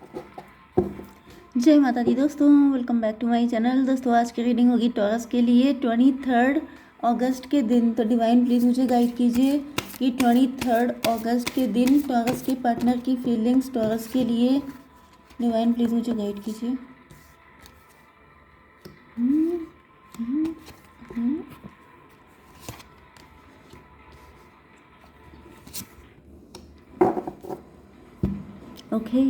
जय माता दी दोस्तों, welcome back to my channel. दोस्तों आज की रीडिंग होगी टॉरस के लिए 23 अगस्त के दिन। तो डिवाइन प्लीज़ मुझे गाइड कीजिए कि 23 अगस्त के दिन टॉरस के पार्टनर की फीलिंग्स टॉरस के लिए। डिवाइन प्लीज़ मुझे गाइड कीजिए। ओके,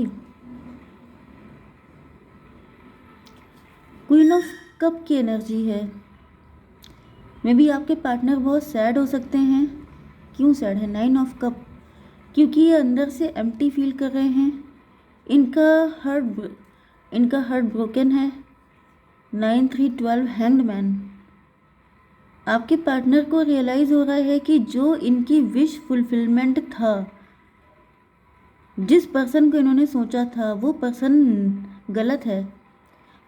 क्वीन ऑफ कप की एनर्जी है। मे बी आपके पार्टनर बहुत सैड हो सकते हैं। क्यों सैड है? 9 ऑफ कप, क्योंकि ये अंदर से एम्प्टी फील कर रहे हैं। इनका हार्ट ब्रोकन है। 9 3 12 हैंग्ड मैन। आपके पार्टनर को रियलाइज़ हो रहा है कि जो इनकी विश फुलफिलमेंट था, जिस पर्सन को इन्होंने सोचा था वो पर्सन गलत है।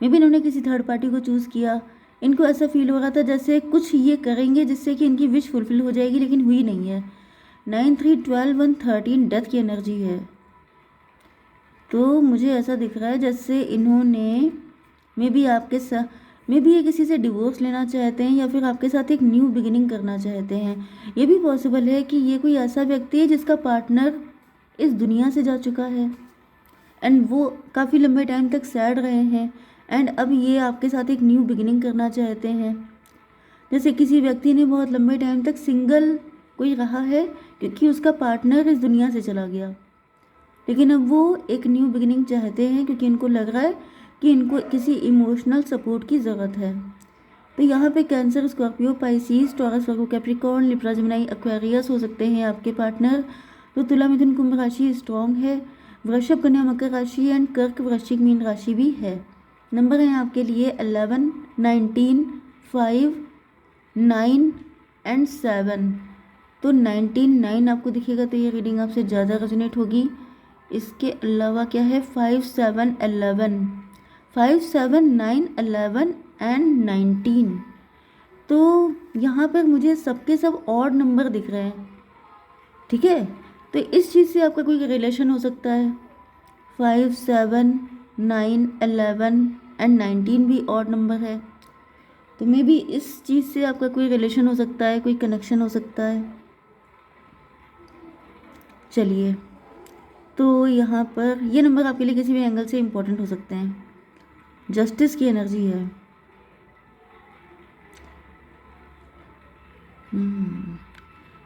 मे बी इन्होंने किसी थर्ड पार्टी को चूज़ किया। इनको ऐसा फील हो रहा था जैसे कुछ ये करेंगे जिससे कि इनकी विश फुलफिल हो जाएगी, लेकिन हुई नहीं है। 9 3 12 1 13 डेथ की एनर्जी है। तो मुझे ऐसा दिख रहा है जैसे इन्होंने मे बी ये किसी से डिवोर्स लेना चाहते हैं या फिर आपके साथ एक न्यू बिगिनिंग करना चाहते हैं। ये भी पॉसिबल है कि ये कोई ऐसा व्यक्ति है जिसका पार्टनर इस दुनिया से जा चुका है एंड वो काफ़ी लंबे टाइम तक सैड रहे हैं एंड अब ये आपके साथ एक न्यू बिगिनिंग करना चाहते हैं। जैसे किसी व्यक्ति ने बहुत लंबे टाइम तक सिंगल कोई रहा है क्योंकि उसका पार्टनर इस दुनिया से चला गया, लेकिन अब वो एक न्यू बिगिनिंग चाहते हैं क्योंकि इनको लग रहा है कि इनको किसी इमोशनल सपोर्ट की ज़रूरत है। तो यहाँ पे कैंसर, स्कॉर्पियो, पाइसिस, टॉरस, वर्गो, कैप्रिकॉर्न, लिब्रा, जेमिनी, एक्वेरियस हो सकते हैं आपके पार्टनर। तो तुला, मिथुन, कुंभ राशि स्ट्रॉन्ग है। वृषभ, कन्या, मकर राशि एंड कर्क, वृश्चिक, मीन राशि भी है। नंबर हैं आपके लिए 11 19 5 9 एंड 7। तो 19 9 आपको दिखेगा तो ये रीडिंग आपसे ज़्यादा रेजोनेट होगी। इसके अलावा क्या है? 5 7 11, 5 7 9 11 एंड 19। तो यहाँ पर मुझे सबके सब ऑड नंबर दिख रहे हैं, ठीक है। तो इस चीज़ से आपका कोई रिलेशन हो सकता है। 5 7 9 11 एंड 19 भी ऑड नंबर है। तो मे बी इस चीज़ से आपका कोई रिलेशन हो सकता है, कोई कनेक्शन हो सकता है। चलिए, तो यहाँ पर ये नंबर आपके लिए किसी भी एंगल से इम्पोर्टेंट हो सकते हैं। जस्टिस की एनर्जी है।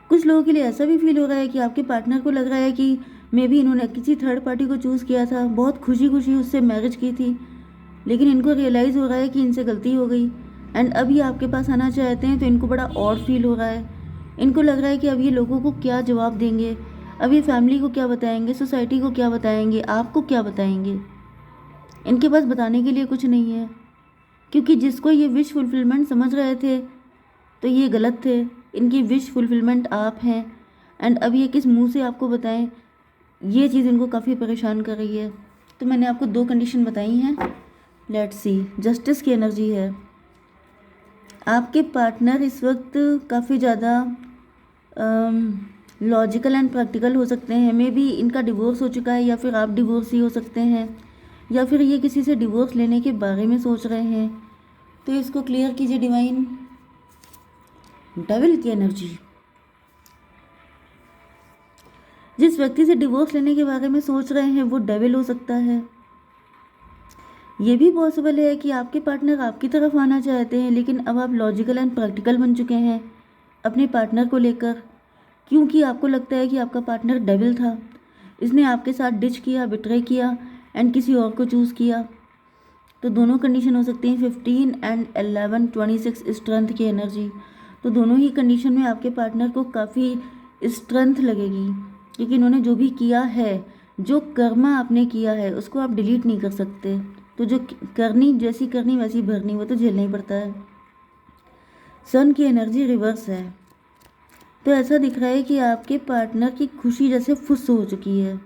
कुछ लोगों के लिए ऐसा भी फील हो रहा है कि आपके पार्टनर को लग रहा है कि मे बी इन्होंने किसी थर्ड पार्टी को चूज़ किया था, बहुत खुशी खुशी उससे मैरिज की थी, लेकिन इनको रियलाइज़ हो रहा है कि इनसे गलती हो गई एंड अब ये आपके पास आना चाहते हैं। तो इनको बड़ा ऑड फील हो रहा है। इनको लग रहा है कि अब ये लोगों को क्या जवाब देंगे, अब ये फैमिली को क्या बताएंगे, सोसाइटी को क्या बताएंगे, आपको क्या बताएंगे। इनके पास बताने के लिए कुछ नहीं है, क्योंकि जिसको ये विश फुलफिलमेंट समझ रहे थे तो ये गलत थे। इनकी विश फुलफिलमेंट आप हैं एंड अब ये किस मुंह से आपको बताएं, ये चीज़ इनको काफ़ी परेशान कर रही है। तो मैंने आपको 2 कंडीशन बताई हैं। लेट्स सी, जस्टिस की एनर्जी है। आपके पार्टनर इस वक्त काफ़ी ज़्यादा लॉजिकल एंड प्रैक्टिकल हो सकते हैं। मे बी इनका डिवोर्स हो चुका है या फिर आप डिवोर्सी हो सकते हैं, या फिर ये किसी से डिवोर्स लेने के बारे में सोच रहे हैं। तो इसको क्लियर कीजिए डिवाइन। डेविल की एनर्जी, जिस व्यक्ति से डिवोर्स लेने के बारे में सोच रहे हैं वो डेविल हो सकता है। ये भी पॉसिबल है कि आपके पार्टनर आपकी तरफ आना चाहते हैं, लेकिन अब आप लॉजिकल एंड प्रैक्टिकल बन चुके हैं अपने पार्टनर को लेकर, क्योंकि आपको लगता है कि आपका पार्टनर डेविल था। इसने आपके साथ डिच किया, बिट्रे किया एंड किसी और को चूज़ किया। तो दोनों कंडीशन हो सकती हैं। 15 एंड 11 26 स्ट्रेंथ की एनर्जी। तो दोनों ही कंडीशन में आपके पार्टनर को काफ़ी स्ट्रेंथ लगेगी, क्योंकि इन्होंने जो भी किया है, जो कर्मा आपने किया है उसको आप डिलीट नहीं कर सकते। तो जो करनी जैसी करनी वैसी भरनी, वो तो झेलना ही पड़ता है। सन की एनर्जी रिवर्स है। तो ऐसा दिख रहा है कि आपके पार्टनर की खुशी जैसे फुस हो चुकी है,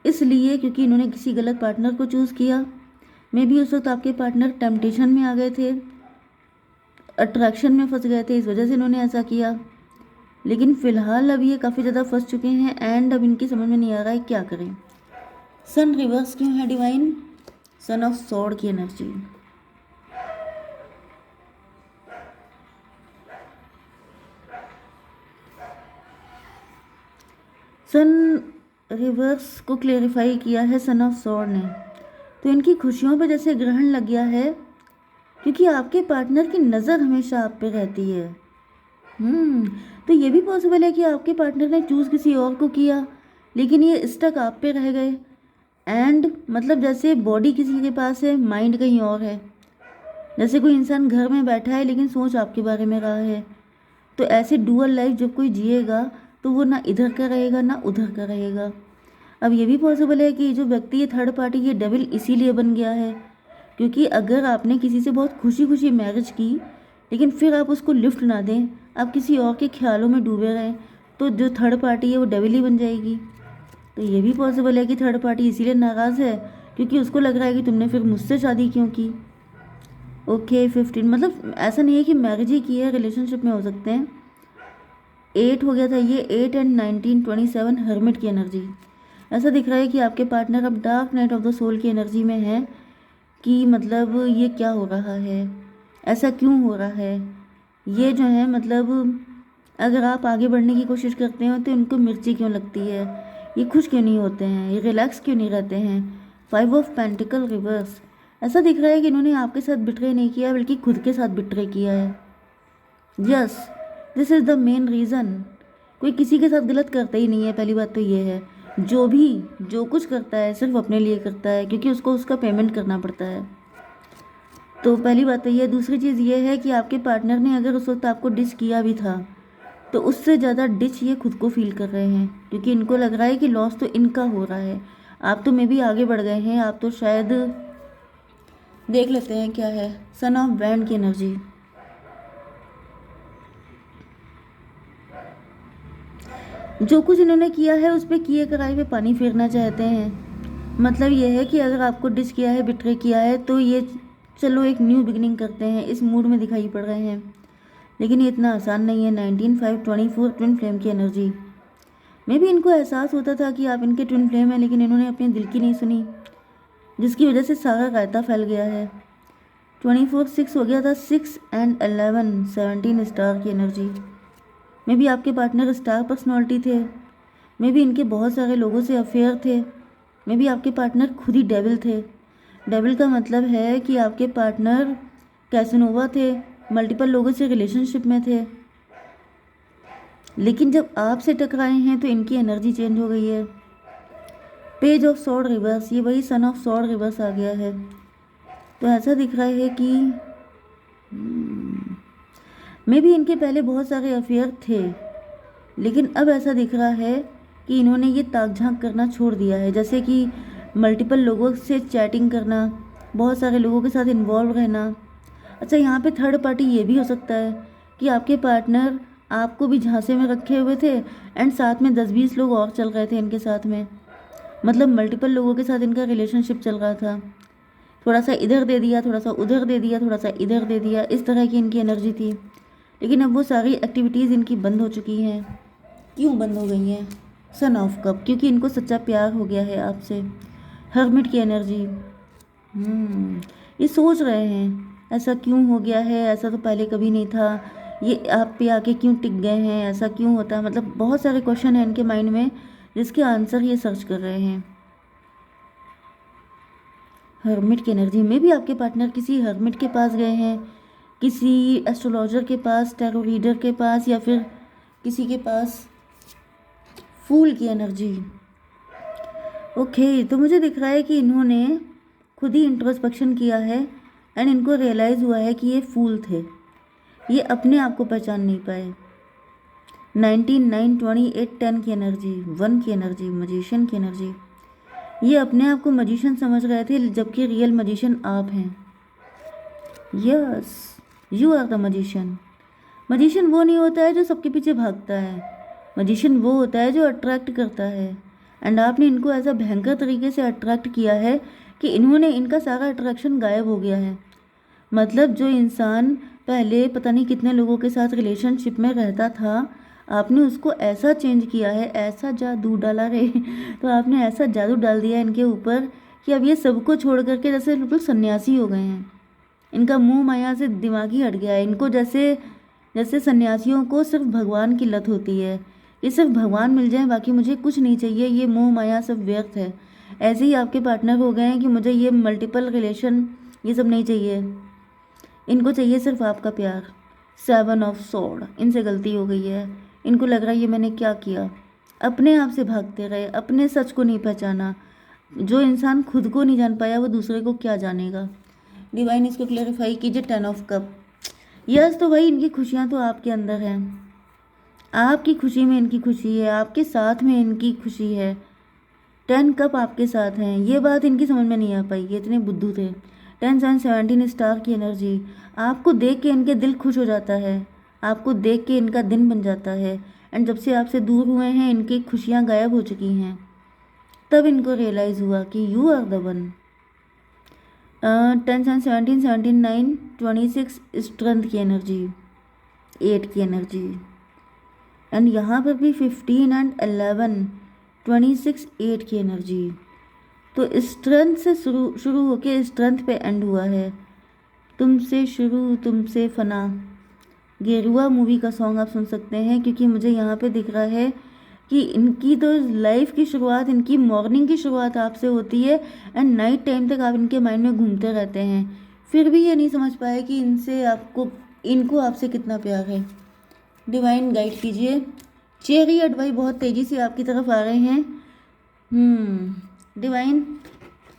इसलिए क्योंकि इन्होंने किसी गलत पार्टनर को चूज़ किया। मे बी उस वक्त आपके पार्टनर टेम्पटेशन में आ गए थे, अट्रैक्शन में फंस गए थे, इस वजह से इन्होंने ऐसा किया। लेकिन फ़िलहाल अब ये काफ़ी ज़्यादा फंस चुके हैं एंड अब इनकी समझ में नहीं आ रहा है क्या करें। सन रिवर्स क्यों है डिवाइन? सन ऑफ सॉर्ड की एनर्जी। सन रिवर्स को क्लेरिफाई किया है सन ऑफ सॉर्ड ने। तो इनकी खुशियों पे जैसे ग्रहण लग गया है, क्योंकि आपके पार्टनर की नज़र हमेशा आप पे रहती है। तो ये भी पॉसिबल है कि आपके पार्टनर ने चूज़ किसी और को किया, लेकिन ये स्टक आप पे रह गए। एंड मतलब जैसे बॉडी किसी के पास है, माइंड कहीं और है। जैसे कोई इंसान घर में बैठा है लेकिन सोच आपके बारे में रहा है। तो ऐसे डुअल लाइफ जब कोई जिएगा तो वो ना इधर का रहेगा ना उधर का रहेगा। अब ये भी पॉसिबल है कि जो व्यक्ति ये थर्ड पार्टी ये डेविल इसीलिए बन गया है क्योंकि अगर आपने किसी से बहुत खुशी खुशी मैरिज की लेकिन फिर आप उसको लिफ्ट ना दें, आप किसी और के ख्यालों में डूबे रहें, तो जो थर्ड पार्टी है वो डेविल ही बन जाएगी। तो ये भी पॉसिबल है कि थर्ड पार्टी इसीलिए नाराज़ है क्योंकि उसको लग रहा है कि तुमने फिर मुझसे शादी क्यों की। ओके 15, मतलब ऐसा नहीं है कि मैरिज ही की है, रिलेशनशिप में हो सकते हैं। 8 हो गया था ये, 8 एंड 19 27 हर्मिट की एनर्जी। ऐसा दिख रहा है कि आपके पार्टनर अब dark night of the soul की एनर्जी में है कि मतलब ये क्या हो रहा है, ऐसा क्यों हो रहा है। ये जो है मतलब अगर आप आगे बढ़ने की कोशिश करते हो तो इनको मिर्ची क्यों लगती है, ये खुश क्यों नहीं होते हैं, ये रिलैक्स क्यों नहीं रहते हैं। 5 ऑफ पेंटिकल रिवर्स। ऐसा दिख रहा है कि इन्होंने आपके साथ बिट्रे नहीं किया बल्कि खुद के साथ बिट्रे किया है। Yes, this is the main reason. कोई किसी के साथ गलत करता ही नहीं है, पहली बात तो ये है। जो कुछ करता है सिर्फ अपने लिए करता है क्योंकि उसको उसका पेमेंट करना पड़ता है। तो पहली बात तो ये। दूसरी चीज़ ये है कि आपके पार्टनर ने अगर उस वक्त आपको डिच किया भी था तो उससे ज़्यादा डिच ये खुद को फील कर रहे हैं क्योंकि इनको लग रहा है कि लॉस तो इनका हो रहा है। आप तो मे भी आगे बढ़ गए हैं, आप तो शायद देख लेते हैं क्या है। सन ऑफ बैंड की एनर्जी। जो कुछ इन्होंने किया है उस पर किए कराए पे पानी फेरना चाहते हैं। मतलब ये है कि अगर आपको डिच किया है, बिट्रे किया है, तो ये चलो एक न्यू बिगिनिंग करते हैं, इस मूड में दिखाई पड़ रहे हैं। लेकिन ये इतना आसान नहीं है। 19 5 24 ट्विन फ्लेम की एनर्जी। मे भी इनको एहसास होता था कि आप इनके ट्विन फ्लेम हैं लेकिन इन्होंने अपने दिल की नहीं सुनी, जिसकी वजह से सारा रायता फैल गया है। 24 6 हो गया था। 6 एंड 11 17 स्टार की एनर्जी। मे भी आपके पार्टनर स्टार पर्सनालिटी थे, मे भी इनके बहुत सारे लोगों से अफेयर थे, मे भी आपके पार्टनर खुद ही डेविल थे। डेविल का मतलब है कि आपके पार्टनर कैसनोवा थे, मल्टीपल लोगों से रिलेशनशिप में थे, लेकिन जब आपसे टकराए हैं तो इनकी एनर्जी चेंज हो गई है। पेज ऑफ सॉर्ड रिवर्स, ये वही सन ऑफ सॉर्ड रिवर्स आ गया है। तो ऐसा दिख रहा है कि मे भी इनके पहले बहुत सारे अफेयर थे, लेकिन अब ऐसा दिख रहा है कि इन्होंने ये ताक झांक करना छोड़ दिया है, जैसे कि मल्टीपल लोगों से चैटिंग करना, बहुत सारे लोगों के साथ इन्वॉल्व रहना। अच्छा, यहाँ पे थर्ड पार्टी ये भी हो सकता है कि आपके पार्टनर आपको भी झांसे में रखे हुए थे एंड साथ में 10-20 लोग और चल रहे थे इनके साथ में। मतलब मल्टीपल लोगों के साथ इनका रिलेशनशिप चल रहा था। थोड़ा सा इधर दे दिया, थोड़ा सा उधर दे दिया, थोड़ा सा इधर दे दिया, इस तरह की इनकी एनर्जी थी। लेकिन अब वो सारी एक्टिविटीज़ इनकी बंद हो चुकी हैं। क्यों बंद हो गई हैं? सन ऑफ कप, क्योंकि इनको सच्चा प्यार हो गया है आपसे। हर्मिट की एनर्जी। ये सोच रहे हैं ऐसा क्यों हो गया है, ऐसा तो पहले कभी नहीं था, ये आप पे आके क्यों टिक गए हैं, ऐसा क्यों होता है। मतलब बहुत सारे क्वेश्चन हैं इनके माइंड में जिसके आंसर ये सर्च कर रहे हैं। हर्मिट की एनर्जी में भी आपके पार्टनर किसी हर्मिट के पास गए हैं, किसी एस्ट्रोलॉजर के पास, टैरो रीडर के पास, या फिर किसी के पास। फूल की एनर्जी। ओके, तो मुझे दिख रहा है कि इन्होंने खुद ही इंट्रोस्पेक्शन किया है एंड इनको रियलाइज़ हुआ है कि ये फूल थे, ये अपने आप को पहचान नहीं पाए। 19 9 28 10 की एनर्जी, 1 की एनर्जी, मजिशियन की एनर्जी। ये अपने आप को मजिशियन समझ रहे थे जबकि रियल मजिशियन आप हैं। Yes, you are the magician. Magician वो नहीं होता है जो सबके पीछे भागता है, मजिशियन वो होता है जो अट्रैक्ट करता है। एंड आपने इनको ऐसा भयंकर तरीके से अट्रैक्ट किया है कि इन्होंने इनका सारा अट्रैक्शन गायब हो गया है। मतलब जो इंसान पहले पता नहीं कितने लोगों के साथ रिलेशनशिप में रहता था, आपने उसको ऐसा चेंज किया है, ऐसा जादू डाला रे तो आपने ऐसा जादू डाल दिया इनके ऊपर कि अब ये सबको छोड़ करके जैसे बिल्कुल सन्यासी हो गए हैं। इनका मोह माया से दिमाग ही हट गया है। इनको जैसे जैसे सन्यासियों को सिर्फ भगवान की लत होती है, ये सिर्फ भगवान मिल जाए, बाकी मुझे कुछ नहीं चाहिए, ये मोह माया सब व्यर्थ है। ऐसे ही आपके पार्टनर हो गए हैं कि मुझे ये मल्टीपल रिलेशन ये सब नहीं चाहिए, इनको चाहिए सिर्फ आपका प्यार। 7 ऑफ सॉर्ड, इनसे गलती हो गई है। इनको लग रहा है ये मैंने क्या किया, अपने आप से भागते रहे, अपने सच को नहीं पहचाना। जो इंसान खुद को नहीं जान पाया वो दूसरे को क्या जानेगा। डिवाइन इसको क्लेरिफाई कीजिए। 10 ऑफ कप, यस तो भाई इनकी खुशियाँ तो आपके अंदर हैं, आपकी खुशी में इनकी खुशी है, आपके साथ में इनकी खुशी है। 10 कप आपके साथ हैं, ये बात इनकी समझ में नहीं आ पाई, ये इतने बुद्धू थे। 10 एंड 17 स्टार की एनर्जी, आपको देख के इनके दिल खुश हो जाता है, आपको देख के इनका दिन बन जाता है। एंड जब से आपसे दूर हुए हैं इनकी खुशियाँ गायब हो चुकी हैं, तब इनको रियलाइज़ हुआ कि you are the one. 10 and 17, 17, 9, 26 strength की एनर्जी, 8 की एनर्जी। एंड यहाँ पर भी 15 एंड 11, 26, 8 की एनर्जी। तो स्ट्रेंथ से शुरू होके स्ट्रेंथ पे एंड हुआ है। तुमसे शुरू तुमसे फना, गेरुआ मूवी का सॉन्ग आप सुन सकते हैं, क्योंकि मुझे यहाँ पे दिख रहा है कि इनकी तो लाइफ की शुरुआत, इनकी मॉर्निंग की शुरुआत आपसे होती है एंड नाइट टाइम तक आप इनके माइंड में घूमते रहते हैं, फिर भी ये नहीं समझ पाए कि इनको आपसे कितना प्यार है। डिवाइन गाइड कीजिए। चैरियट भाई बहुत तेज़ी से आपकी तरफ आ रहे हैं। डिवाइन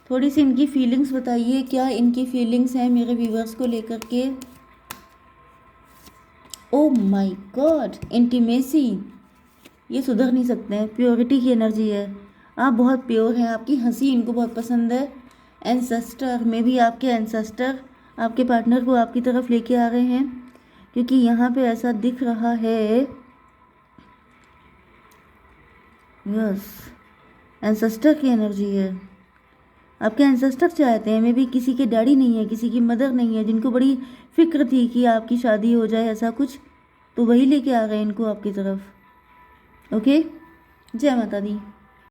थोड़ी सी इनकी फीलिंग्स बताइए, क्या इनकी फीलिंग्स हैं मेरे व्यूवर्स को लेकर के। ओ माय गॉड, इंटीमेसी, ये सुधर नहीं सकते हैं, प्योरिटी की एनर्जी है, आप बहुत प्योर हैं, आपकी हंसी इनको बहुत पसंद है। एंसेस्टर में भी आपके एंसेस्टर आपके पार्टनर को आपकी तरफ लेके आ रहे हैं, क्योंकि यहाँ पे ऐसा दिख रहा है। यस, एंसेस्टर की एनर्जी है, आपके एंसेस्टर चाहते हैं, मे बी किसी के डैडी नहीं है, किसी की मदर नहीं है, जिनको बड़ी फिक्र थी कि आपकी शादी हो जाए ऐसा कुछ, तो वही लेके आ गए इनको आपकी तरफ। ओके, जय माता दी।